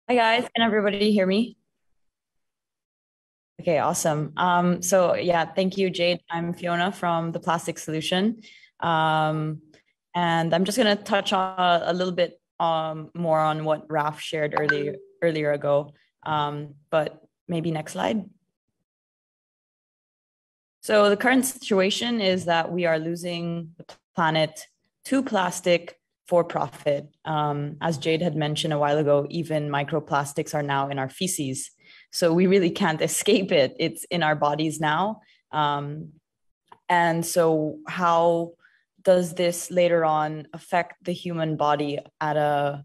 Hi guys, can everybody hear me? Okay, awesome. So yeah, thank you, Jade. I'm Fiona from the Plastic Solution. Um, and I'm just gonna touch on a little bit more on what Raf shared earlier ago. But maybe next slide. So the current situation is that we are losing the planet to plastic for profit. As Jade had mentioned a while ago, even microplastics are now in our feces. So we really can't escape it. It's in our bodies now. Um, and so, how does this later on affect the human body at a,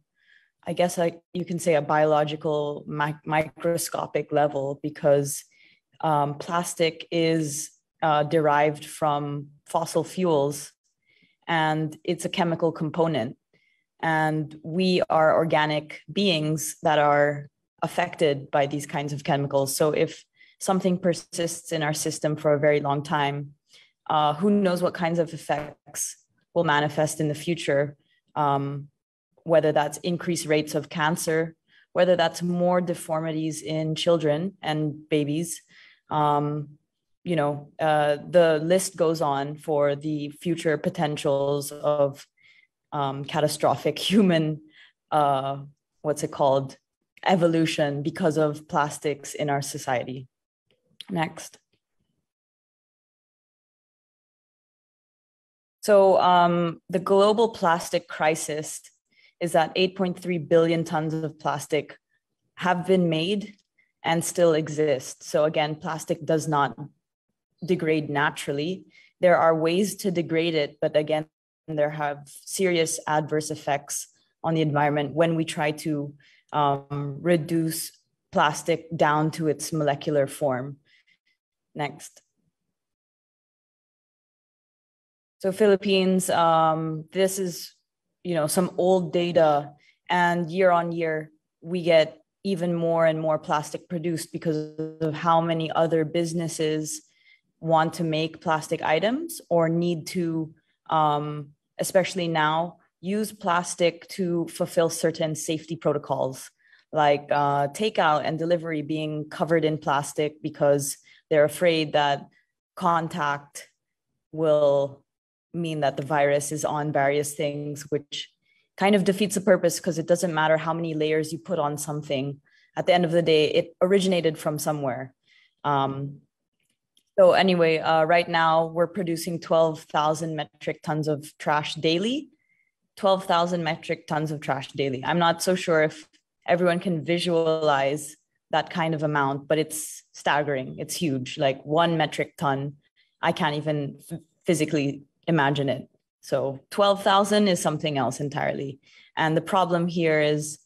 I guess, you can say, a biological microscopic level? Because plastic is derived from fossil fuels and it's a chemical component. And we are organic beings that are affected by these kinds of chemicals. So if something persists in our system for a very long time, who knows what kinds of effects will manifest in the future, whether that's increased rates of cancer, whether that's more deformities in children and babies. The list goes on for the future potentials of catastrophic human, what's it called, evolution because of plastics in our society. Next. So the global plastic crisis is that 8.3 billion tons of plastic have been made and still exist. So again, plastic does not degrade naturally. There are ways to degrade it, but again, there have serious adverse effects on the environment when we try to reduce plastic down to its molecular form. Next. So Philippines, this is, some old data, and year on year, we get even more and more plastic produced because of how many other businesses want to make plastic items or need to, especially now, use plastic to fulfill certain safety protocols, like takeout and delivery being covered in plastic because they're afraid that contact will mean that the virus is on various things, which kind of defeats the purpose because it doesn't matter how many layers you put on something. At the end of the day, it originated from somewhere. So anyway, right now we're producing 12,000 metric tons of trash daily. 12,000 metric tons of trash daily. I'm not so sure if everyone can visualize that kind of amount, but it's staggering. It's huge. Like 1 metric ton, I can't even physically imagine it. So 12,000 is something else entirely. And the problem here is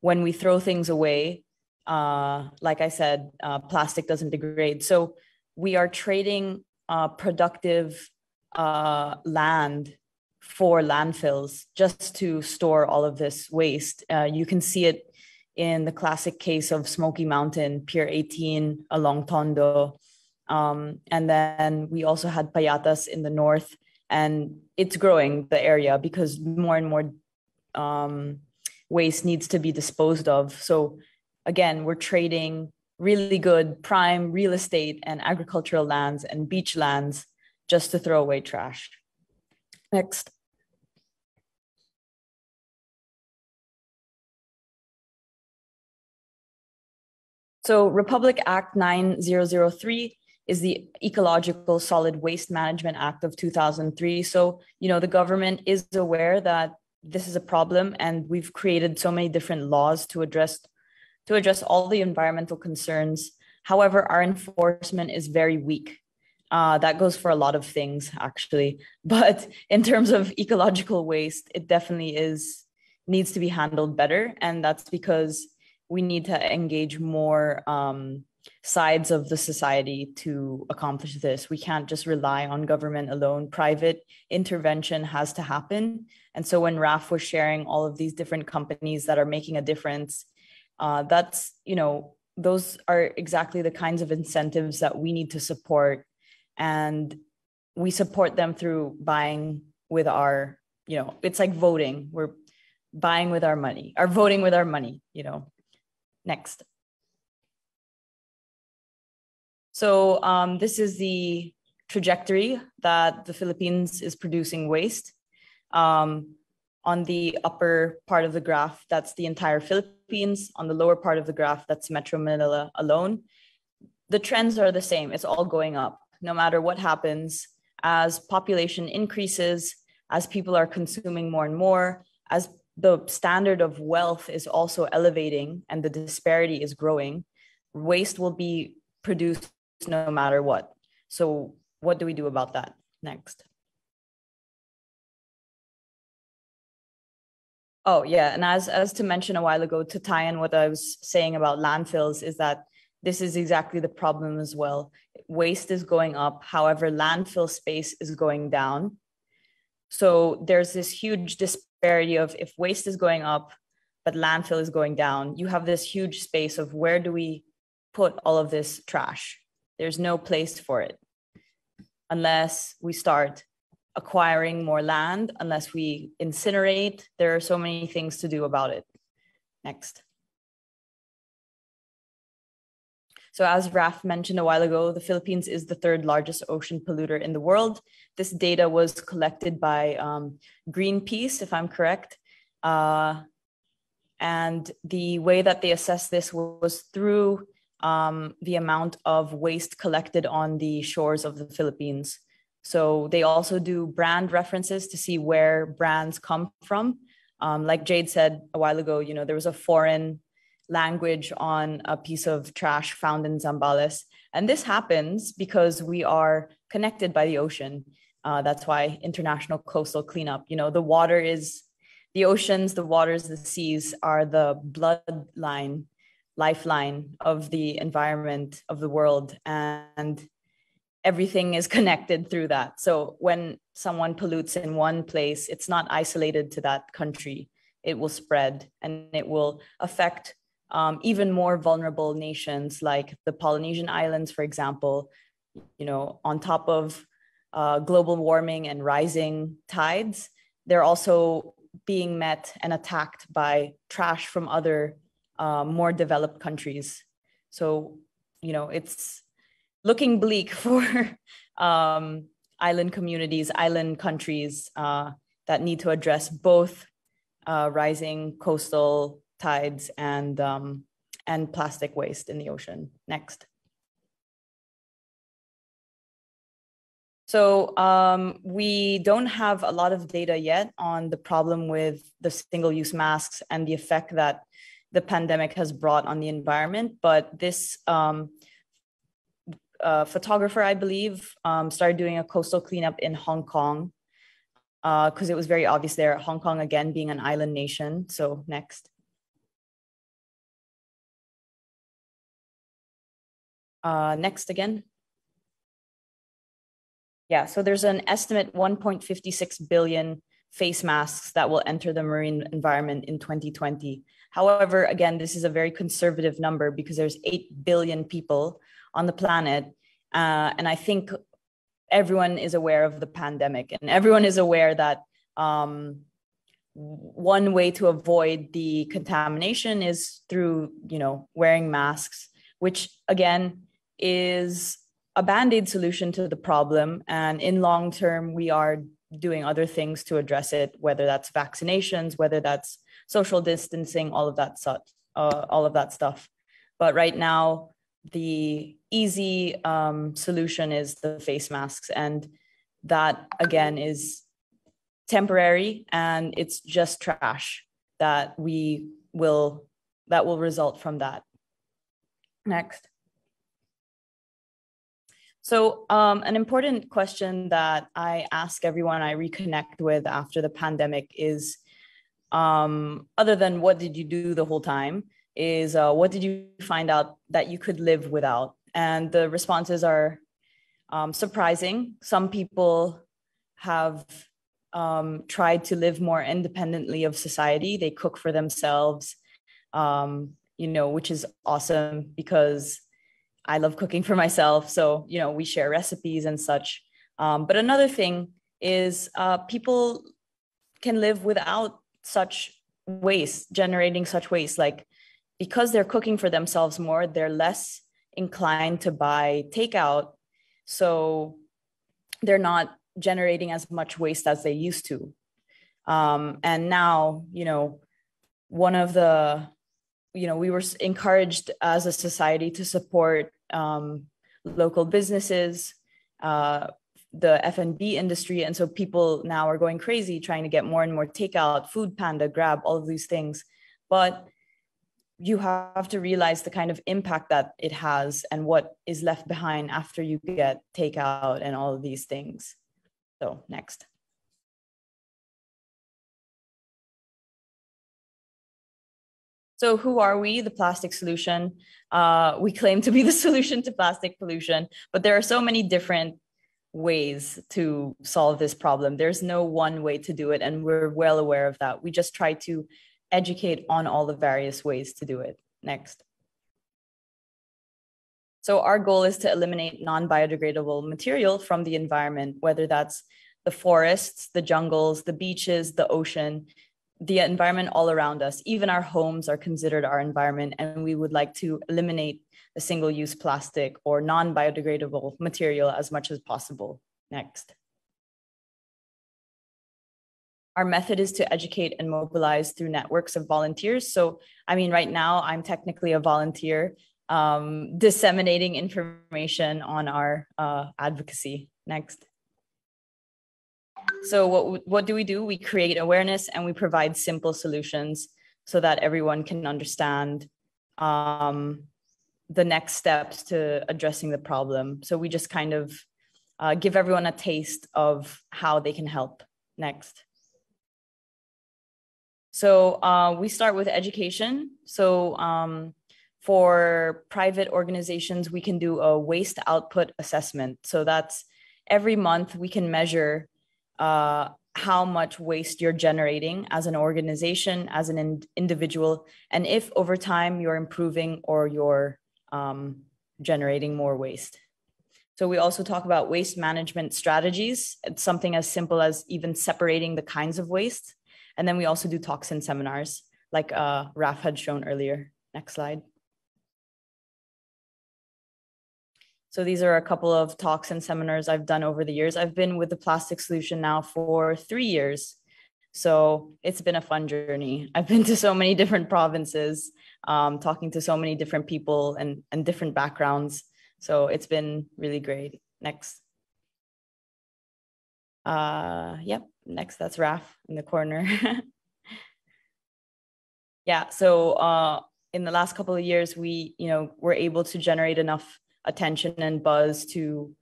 when we throw things away, like I said, plastic doesn't degrade. So we are trading productive land for landfills just to store all of this waste. You can see it in the classic case of Smoky Mountain, Pier 18 along Tondo. And then we also had Payatas in the north, and it's growing the area because more and more waste needs to be disposed of. So again, we're trading really good prime real estate and agricultural lands and beach lands just to throw away trash. Next. So Republic Act 9003 is the Ecological Solid Waste Management Act of 2003. So, the government is aware that this is a problem, and we've created so many different laws to address all the environmental concerns. However, our enforcement is very weak. That goes for a lot of things, actually. But in terms of ecological waste, it definitely needs to be handled better. And that's because we need to engage more sides of the society to accomplish this. We can't just rely on government alone. Private intervention has to happen. And so when Raf was sharing all of these different companies that are making a difference, those are exactly the kinds of incentives that we need to support. And we support them through buying with our, it's like voting. We're buying with our money, or voting with our money. Next. So this is the trajectory that the Philippines is producing waste. On the upper part of the graph, that's the entire Philippines. On the lower part of the graph, that's Metro Manila alone. The trends are the same. It's all going up, no matter what happens. As population increases, as people are consuming more and more, as the standard of wealth is also elevating and the disparity is growing, waste will be produced no matter what. So what do we do about that? Next. Oh, yeah. And as to mention a while ago, to tie in what I was saying about landfills, is that this is exactly the problem as well. Waste is going up. However, landfill space is going down. So there's this huge disparity of, if waste is going up, but landfill is going down, you have this huge space of, where do we put all of this trash? There's no place for it unless we start acquiring more land, unless we incinerate. There are so many things to do about it. Next. So as Raf mentioned a while ago, the Philippines is the third largest ocean polluter in the world. This data was collected by Greenpeace, if I'm correct. And the way that they assessed this was through the amount of waste collected on the shores of the Philippines. So they also do brand references to see where brands come from. Like Jade said a while ago, you know, there was a foreign language on a piece of trash found in Zambales. And this happens because we are connected by the ocean. That's why international coastal cleanup, you know, the water is, the oceans, the waters, the seas are the bloodline, lifeline of the environment of the world. And everything is connected through that. So when someone pollutes in one place, it's not isolated to that country. It will spread and it will affect even more vulnerable nations like the Polynesian Islands, for example. You know, on top of global warming and rising tides, they're also being met and attacked by trash from other more developed countries. So, you know, it's looking bleak for island communities, island countries that need to address both rising coastal tides and plastic waste in the ocean. Next. So we don't have a lot of data yet on the problem with the single-use masks and the effect that the pandemic has brought on the environment, but this photographer, I believe, started doing a coastal cleanup in Hong Kong because it was very obvious there, Hong Kong again being an island nation. So next. Next again. Yeah, so there's an estimate 1.56 billion face masks that will enter the marine environment in 2020. However, again, this is a very conservative number because there's 8 billion people on the planet. And I think everyone is aware of the pandemic and everyone is aware that one way to avoid the contamination is through, you know, wearing masks, which again is a Band-Aid solution to the problem. And in long term, we are doing other things to address it, whether that's vaccinations, whether that's social distancing, all of that stuff. But right now, the easy solution is the face masks. And that, again, is temporary and it's just trash that will result from that. Next. So an important question that I ask everyone I reconnect with after the pandemic is, other than what did you do the whole time, is what did you find out that you could live without? And the responses are surprising. Some people have tried to live more independently of society. They cook for themselves, you know, which is awesome because I love cooking for myself. So, you know, we share recipes and such. But another thing is people can live without such waste, generating such waste. Like because they're cooking for themselves more, they're less inclined to buy takeout. So they're not generating as much waste as they used to. And now, one of the, we were encouraged as a society to support local businesses, the F&B industry. And so people now are going crazy trying to get more and more takeout, Food Panda, Grab, all of these things. But you have to realize the kind of impact that it has and what is left behind after you get takeout and all of these things. So next. So who are we? The plastic solution. We claim to be the solution to plastic pollution, but there are so many different ways to solve this problem. There's no one way to do it, and we're well aware of that. We just try to educate on all the various ways to do it. Next. So our goal is to eliminate non-biodegradable material from the environment, whether that's the forests, the jungles, the beaches, the ocean, the environment all around us. Even our homes are considered our environment, and we would like to eliminate the single-use plastic or non-biodegradable material as much as possible. Next. Our method is to educate and mobilize through networks of volunteers. So, right now I'm technically a volunteer disseminating information on our advocacy. Next. So what do? We create awareness and we provide simple solutions so that everyone can understand the next steps to addressing the problem. So we just kind of give everyone a taste of how they can help. Next. So we start with education. So for private organizations, we can do a waste output assessment. So that's every month we can measure how much waste you're generating as an organization, as an individual, and if over time you're improving or you're generating more waste. So we also talk about waste management strategies. It's something as simple as even separating the kinds of waste. And then we also do talks and seminars like Raf had shown earlier. Next slide. So these are a couple of talks and seminars I've done over the years. I've been with the Plastic Solution now for 3 years. So it's been a fun journey. I've been to so many different provinces, talking to so many different people and different backgrounds. So it's been really great. Next. Yep, next, that's Raf in the corner. Yeah, so in the last couple of years, we were able to generate enough attention and buzz to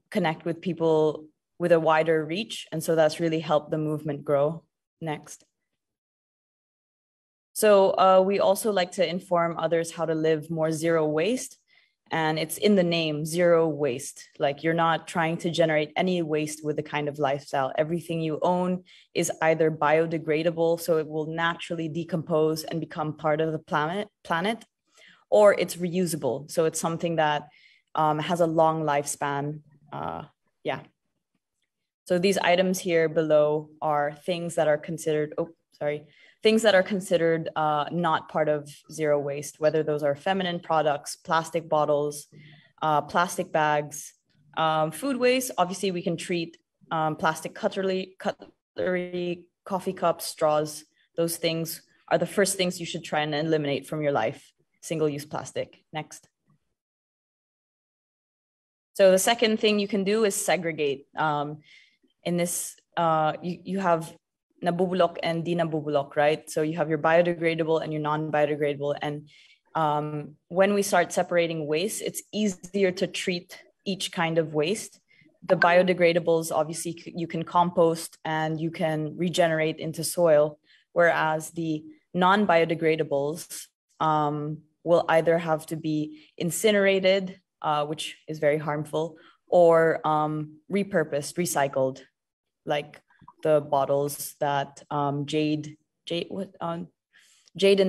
connect with people with a wider reach. And so that's really helped the movement grow. Next. So we also like to inform others how to live more zero waste. And it's in the name, zero waste. Like you're not trying to generate any waste with the kind of lifestyle. Everything you own is either biodegradable, so it will naturally decompose and become part of the planet, or it's reusable. So it's something that has a long lifespan. Yeah. So these items here below are things that are considered, things that are considered not part of zero waste, whether those are feminine products, plastic bottles, plastic bags, food waste. Obviously, we can treat plastic cutlery, coffee cups, straws. Those things are the first things you should try and eliminate from your life. Single-use plastic. Next. So the second thing you can do is segregate. In this, you have nabubulok and di nabubulok, right? So you have your biodegradable and your non-biodegradable. And when we start separating waste, it's easier to treat each kind of waste. The biodegradables, obviously, you can compost and you can regenerate into soil, whereas the non-biodegradables will either have to be incinerated, which is very harmful, or repurposed, recycled, like the bottles that Jaden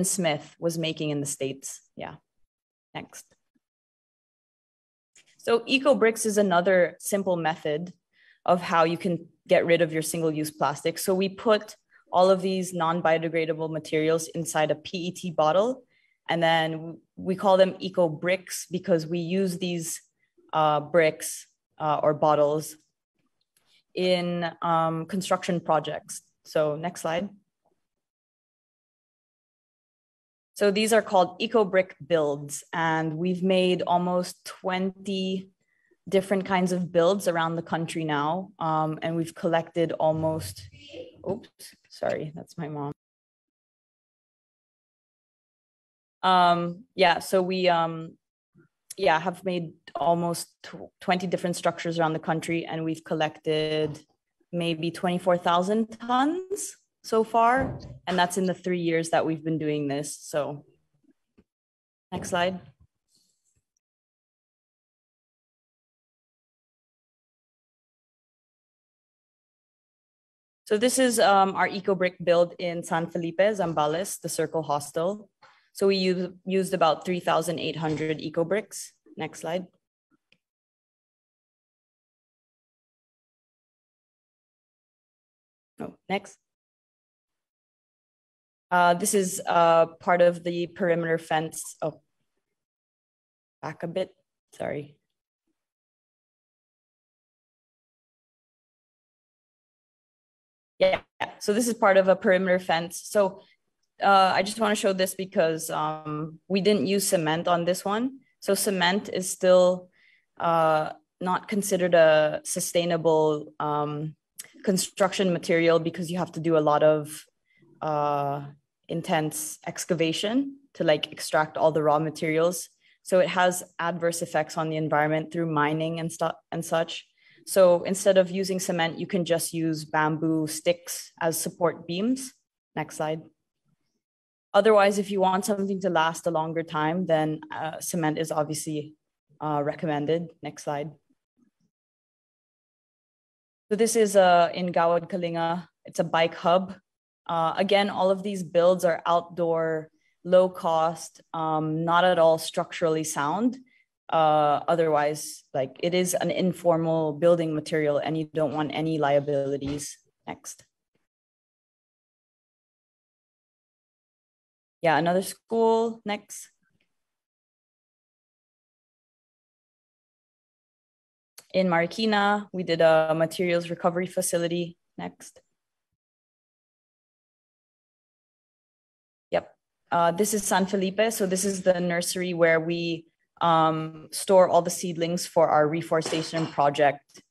Smith was making in the States. Yeah, next. So Ecobricks is another simple method of how you can get rid of your single-use plastic. So we put all of these non-biodegradable materials inside a PET bottle, And then we call them Ecobricks because we use these bricks or bottles in construction projects. So next slide. So these are called Ecobrick Builds, and we've made almost 20 different kinds of builds around the country now. And we've collected almost, oops, sorry, that's my mom. Yeah, so we have made almost 20 different structures around the country, and we've collected maybe 24,000 tons so far. And that's in the 3 years that we've been doing this. So next slide. So this is our Ecobrick build in San Felipe, Zambales, the Circle Hostel. So we used about 3,800 Ecobricks. Next slide. Oh, next. This is part of the perimeter fence. Oh, back a bit, sorry. Yeah, so this is part of a perimeter fence. So I just want to show this because we didn't use cement on this one. So cement is still not considered a sustainable construction material because you have to do a lot of intense excavation to like extract all the raw materials. So it has adverse effects on the environment through mining and stuff and such. So instead of using cement, you can just use bamboo sticks as support beams. Next slide. Otherwise, if you want something to last a longer time, then cement is obviously recommended. Next slide. So this is in Gawad Kalinga. It's a bike hub. Again, all of these builds are outdoor, low cost, not at all structurally sound. Otherwise, like it is an informal building material and you don't want any liabilities. Next. Yeah, another school. Next. In Marikina, we did a materials recovery facility. Next. Yep. This is San Felipe. So this is the nursery where we store all the seedlings for our reforestation project.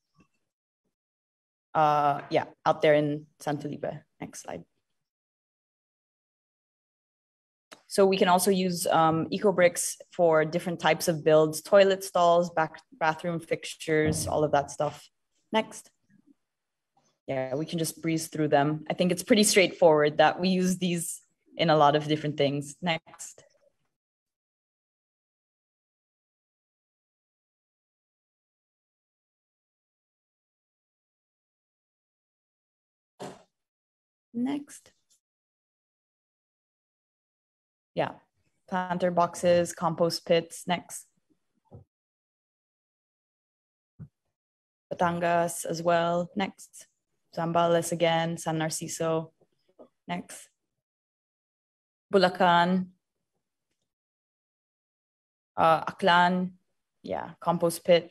Yeah, out there in San Felipe. Next slide. So we can also use Ecobricks for different types of builds, toilet stalls, bathroom fixtures, all of that stuff. Next. Yeah, we can just breeze through them. I think it's pretty straightforward that we use these in a lot of different things. Next. Next. Yeah, planter boxes, compost pits. Next. Batangas as well. Next. Zambales again, San Narciso. Next. Bulacan. Aklan. Yeah, compost pit.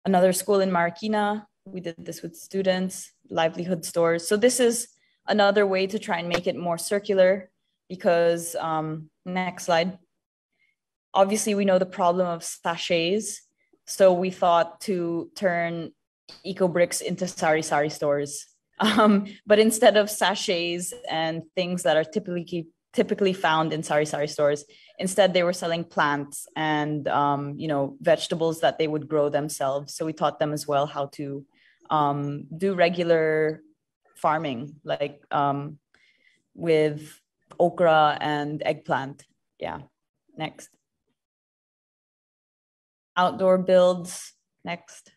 Another school in Marikina. We did this with students, livelihood stores. So this is another way to try and make it more circular because, next slide. Obviously, we know the problem of sachets. So we thought to turn Ecobricks into sari-sari stores. But instead of sachets and things that are typically found in sari-sari stores, instead they were selling plants and vegetables that they would grow themselves. So we taught them as well how to do regular farming, like with okra and eggplant. Yeah. Next. Outdoor builds. Next.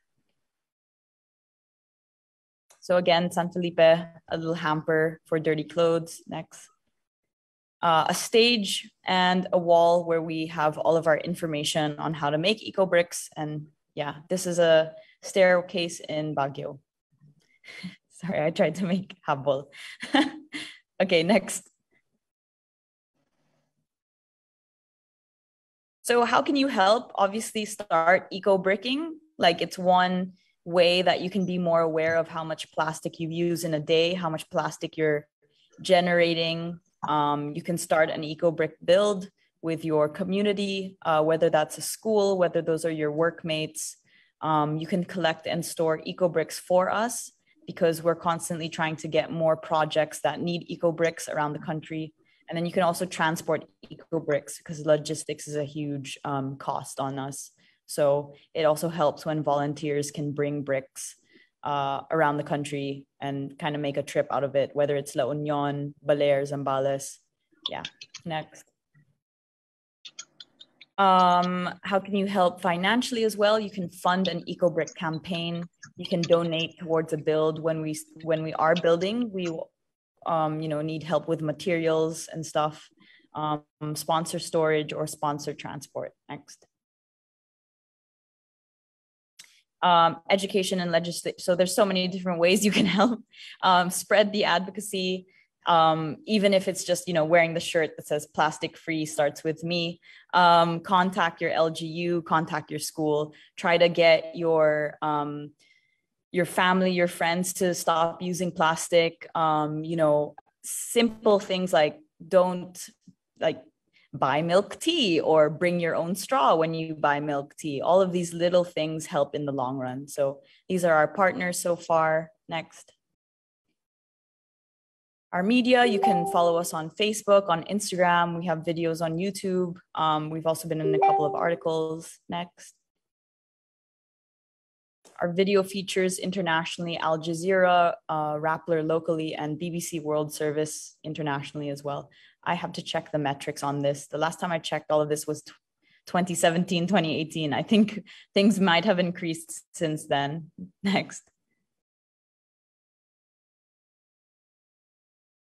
So again, San Felipe, a little hamper for dirty clothes. Next. A stage and a wall where we have all of our information on how to make Ecobricks. And yeah, this is a staircase in Baguio. Sorry, I tried to make habol. Okay, next. So how can you help? Obviously, start eco-bricking. Like it's one way that you can be more aware of how much plastic you use in a day, how much plastic you're generating. You can start an Ecobrick build with your community, whether that's a school, whether those are your workmates. You can collect and store Ecobricks for us because we're constantly trying to get more projects that need Ecobricks around the country. And then you can also transport Ecobricks because logistics is a huge cost on us. So it also helps when volunteers can bring bricks around the country and kind of make a trip out of it, whether it's La Union, Balear, Zambales. Yeah, next. How can you help financially as well? You can fund an Ecobrick campaign. You can donate towards a build when we are building. We need help with materials and stuff, sponsor storage or sponsor transport. Next. Education and legislation. So there's so many different ways you can help spread the advocacy, even if it's just, wearing the shirt that says plastic free starts with me. Contact your LGU, contact your school, try to get your family, your friends to stop using plastic. Simple things like don't buy milk tea or bring your own straw when you buy milk tea. All of these little things help in the long run. So these are our partners so far. Next. Our media, you can follow us on Facebook, on Instagram. We have videos on YouTube. We've also been in a couple of articles. Next. Our video features internationally, Al Jazeera, Rappler locally, and BBC World Service internationally as well. I have to check the metrics on this. The last time I checked all of this was 2017, 2018. I think things might have increased since then. Next.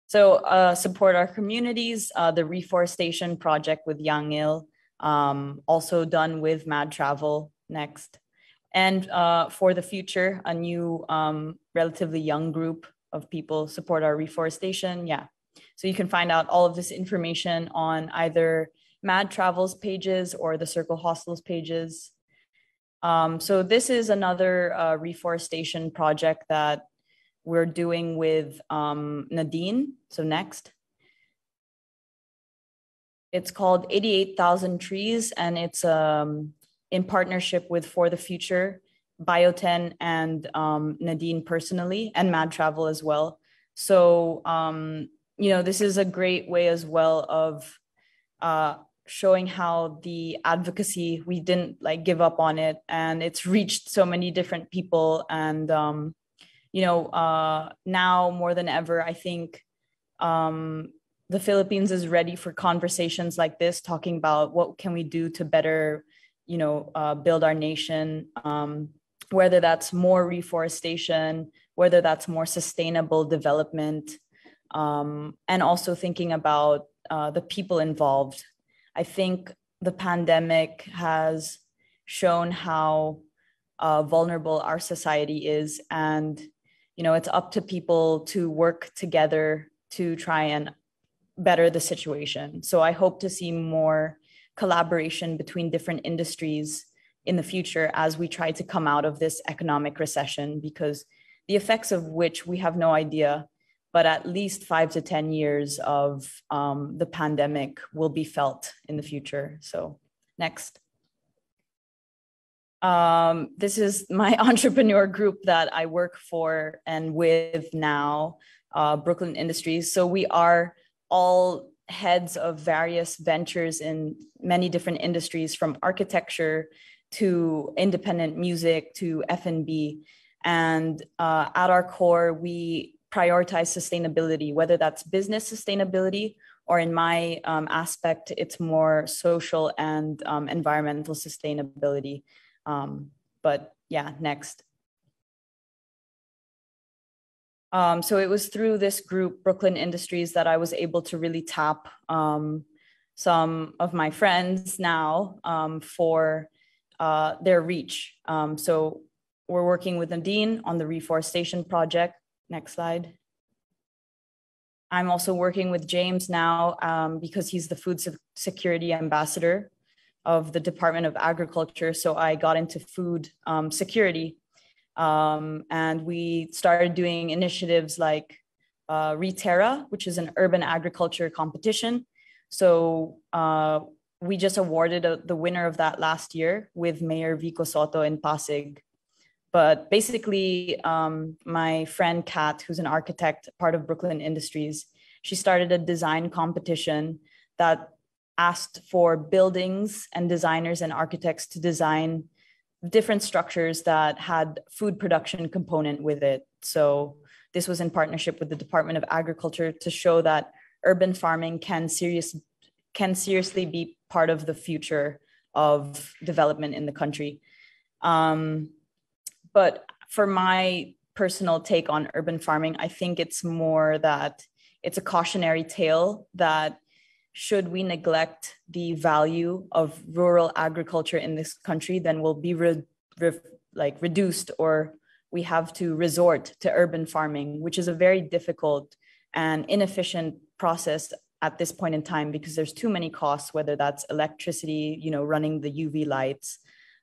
So support our communities, the reforestation project with Yang Il, also done with Mad Travel. Next. And for the future, a new relatively young group of people support our reforestation. Yeah. So you can find out all of this information on either Mad Travel's pages or the Circle Hostels pages. So this is another reforestation project that we're doing with Nadine. So next. It's called 88,000 Trees, and it's in partnership with For the Future, Bioten, and Nadine personally, and Mad Travel as well. So, this is a great way as well of showing how the advocacy, we didn't give up on it, and it's reached so many different people. And, now more than ever, I think the Philippines is ready for conversations like this, talking about what can we do to better build our nation, whether that's more reforestation, whether that's more sustainable development, and also thinking about the people involved. I think the pandemic has shown how vulnerable our society is, and it's up to people to work together to try and better the situation. So I hope to see more collaboration between different industries in the future as we try to come out of this economic recession, because the effects of which we have no idea, but at least 5 to 10 years of the pandemic will be felt in the future. So next. This is my entrepreneur group that I work for and with now, Brooklyn Industries. So we are all heads of various ventures in many different industries, from architecture to independent music to F&B. And at our core, we prioritize sustainability, whether that's business sustainability, or in my aspect, it's more social and environmental sustainability. But yeah, next. So it was through this group, Brooklyn Industries, that I was able to really tap some of my friends now for their reach. So we're working with Nadine on the reforestation project. Next slide. I'm also working with James now because he's the food security ambassador of the Department of Agriculture. So I got into food security. And we started doing initiatives like Reterra, which is an urban agriculture competition. So we just awarded the winner of that last year with Mayor Vico Soto in Pasig. But basically, my friend Kat, who's an architect, part of Brooklyn Industries, she started a design competition that asked for buildings and designers and architects to design different structures that had food production component with it. So this was in partnership with the Department of Agriculture to show that urban farming can seriously be part of the future of development in the country. But for my personal take on urban farming, I think it's more that it's a cautionary tale that should we neglect the value of rural agriculture in this country, then we'll be reduced, or we have to resort to urban farming, which is a very difficult and inefficient process at this point in time because there's too many costs, whether that's electricity, running the UV lights,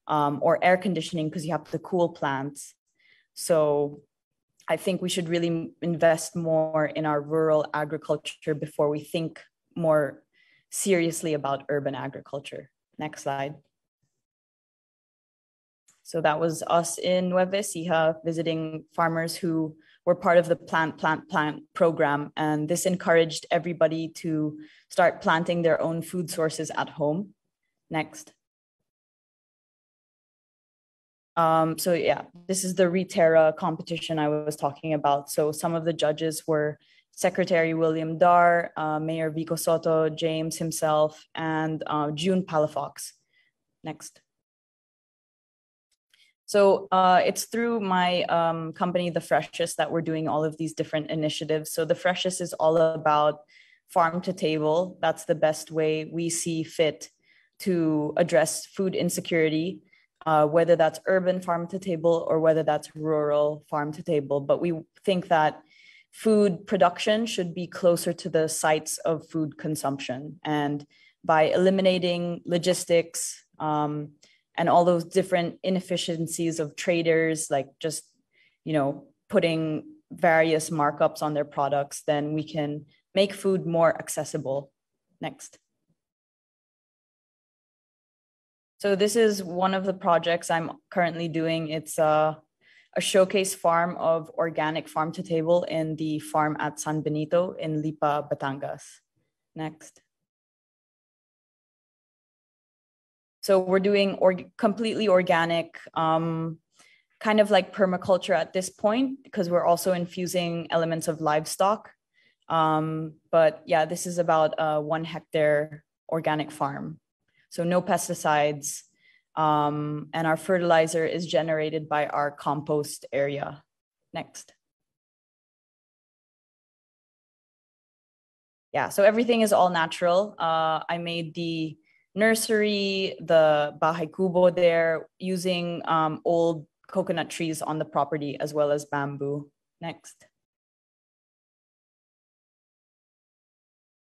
or air conditioning because you have to cool plants. So I think we should really invest more in our rural agriculture before we think more seriously about urban agriculture. Next slide. So that was us in Nueva Ecija visiting farmers who were part of the Plant program. And this encouraged everybody to start planting their own food sources at home. Next. So yeah, this is the Reterra competition I was talking about. So some of the judges were Secretary William Dar, Mayor Vico Soto, James himself, and June Palafox. Next. So it's through my company, The Freshest, that we're doing all of these different initiatives. So The Freshest is all about farm to table. That's the best way we see fit to address food insecurity, whether that's urban farm to table or whether that's rural farm to table. But we think that food production should be closer to the sites of food consumption. And by eliminating logistics and all those different inefficiencies of traders, like just, putting various markups on their products, then we can make food more accessible. Next. So this is one of the projects I'm currently doing. It's a showcase farm of organic farm to table in the farm at San Benito in Lipa, Batangas. Next. So we're doing completely organic, kind of like permaculture at this point, because we're also infusing elements of livestock. But yeah, this is about a 1 hectare organic farm. So no pesticides, and our fertilizer is generated by our compost area. Next. Yeah, so everything is all natural. I made the nursery, the Bahay Kubo there, using old coconut trees on the property as well as bamboo. Next.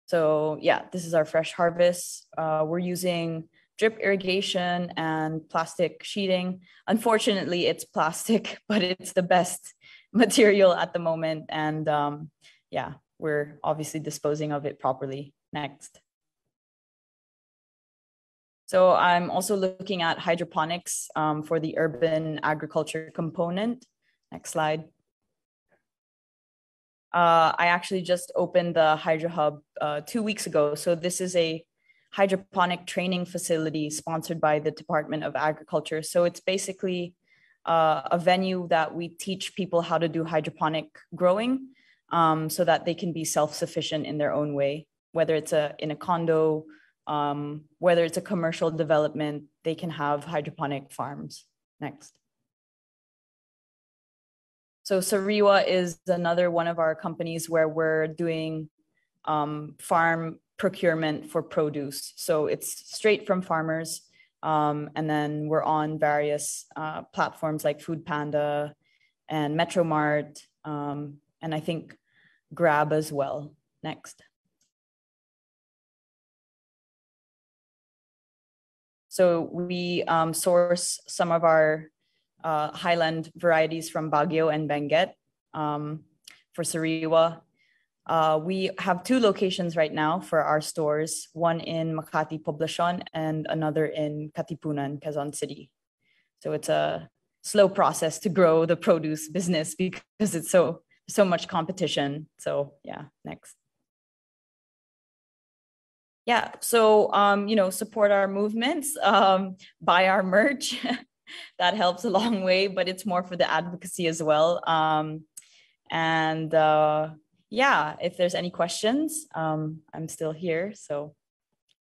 So yeah, this is our fresh harvest. We're using drip irrigation and plastic sheeting. Unfortunately, it's plastic, but it's the best material at the moment. And yeah, we're obviously disposing of it properly. Next. So I'm also looking at hydroponics for the urban agriculture component. Next slide. I actually just opened the Hydro Hub 2 weeks ago. So this is a hydroponic training facility sponsored by the Department of Agriculture. So it's basically a venue that we teach people how to do hydroponic growing so that they can be self-sufficient in their own way, whether it's in a condo, whether it's a commercial development, they can have hydroponic farms. Next. So Sariwa is another one of our companies where we're doing farm procurement for produce. So it's straight from farmers. And then we're on various platforms like Food Panda and Metromart, and I think Grab as well. Next. So we source some of our highland varieties from Baguio and Benguet for Sariwa. We have 2 locations right now for our stores, one in Makati Poblacion and another in Katipunan, Quezon City. So it's a slow process to grow the produce business because it's so much competition. So yeah, next. Yeah, so support our movements, buy our merch. That helps a long way, but it's more for the advocacy as well. Yeah, if there's any questions, I'm still here. So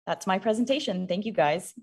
that's my presentation. Thank you, guys.